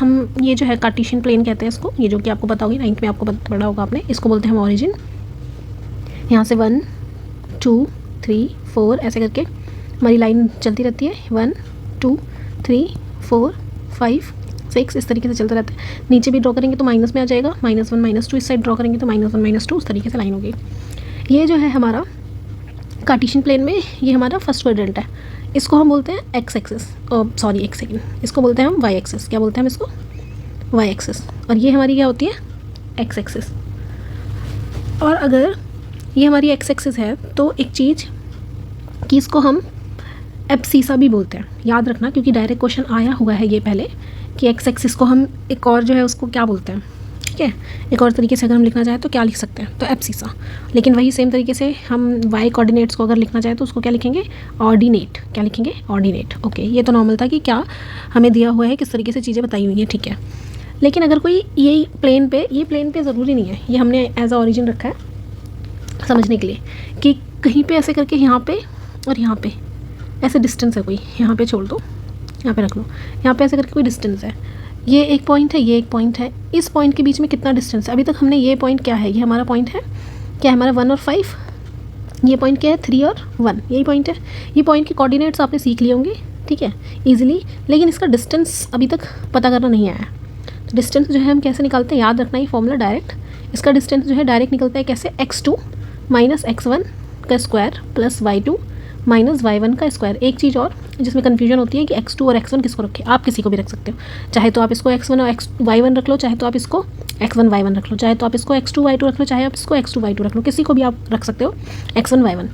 हम ये जो है कार्टेशियन प्लेन कहते हैं इसको, ये जो कि आपको पता होगी, 9th में आपको पढ़ा होगा आपने, इसको बोलते हैं हम ऑरिजिन। यहाँ से 1 2 3 4 ऐसे करके हमारी लाइन चलती रहती है, 1 2 3 4 5 6 इस तरीके से चलता रहता है। नीचे भी ड्रॉ करेंगे तो माइनस में आ जाएगा, -1 -2, इस साइड ड्रॉ करेंगे तो -1 -2, उस तरीके से लाइन होगी। ये जो है हमारा कार्टेशियन प्लेन में ये हमारा फर्स्ट क्वाड्रेंट है, इसको हम बोलते हैं एक्स एक्सिस, सॉरी एक सेकेंड, इसको बोलते हैं हम वाई एक्सिस। क्या बोलते हैं हम इसको? Y axis. और ये हमारी क्या होती है? X axis. और अगर ये हमारी एक्स एक्सिस है तो एक चीज़ कि इसको हम एब्सीसा भी बोलते हैं, याद रखना, क्योंकि डायरेक्ट क्वेश्चन आया हुआ है ये पहले कि एक्स एक्सिस को हम एक और जो है उसको क्या बोलते हैं, ठीक है। एक और तरीके से अगर हम लिखना चाहें तो क्या लिख सकते हैं? तो एब्सीसा। लेकिन वही सेम तरीके से हम वाई कोऑर्डिनेट्स को अगर लिखना चाहें तो उसको क्या लिखेंगे? ऑर्डिनेट। क्या लिखेंगे? ऑर्डिनेट। ओके, ये तो नॉर्मल था कि क्या हमें दिया हुआ है, किस तरीके से चीज़ें बताई हुई हैं, ठीक है। लेकिन अगर कोई ये प्लेन पे ज़रूरी नहीं है, ये हमने एज अ ऑरिजिन रखा है समझने के लिए कि कहीं पे ऐसे करके यहाँ पे और यहाँ पे ऐसे डिस्टेंस है कोई, यहाँ पे छोड़ दो, यहाँ पे रख लो, यहाँ पे ऐसे करके कोई डिस्टेंस है, ये एक पॉइंट है, ये एक पॉइंट है, इस पॉइंट के बीच में कितना डिस्टेंस है? अभी तक हमने ये पॉइंट क्या है, ये हमारा पॉइंट है, क्या है हमारा 1 और 5, ये पॉइंट क्या है 3 और 1, यही पॉइंट है। ये पॉइंट के कोऑर्डिनेट्स आपने सीख लिए होंगे, ठीक है, ईजिली, लेकिन इसका डिस्टेंस अभी तक पता करना नहीं आया। तो डिस्टेंस जो है हम कैसे निकालते हैं, याद रखना ये फॉर्मूला डायरेक्ट, इसका डिस्टेंस जो है डायरेक्ट निकलता है कैसे? x2 माइनस x1 का square plus y2 minus y1 का स्क्वायर। एक चीज़ और जिसमें कन्फ्यूजन होती है कि x2 और x1 किसको रखें, आप किसी को भी रख सकते हो, चाहे तो आप इसको x1 और y1 रख लो, चाहे तो आप इसको x1 y1 रख लो, चाहे तो आप इसको x2 y2 रख लो, चाहे आप इसको x2 y2 रख लो, किसी को भी आप रख सकते हो x1 y1।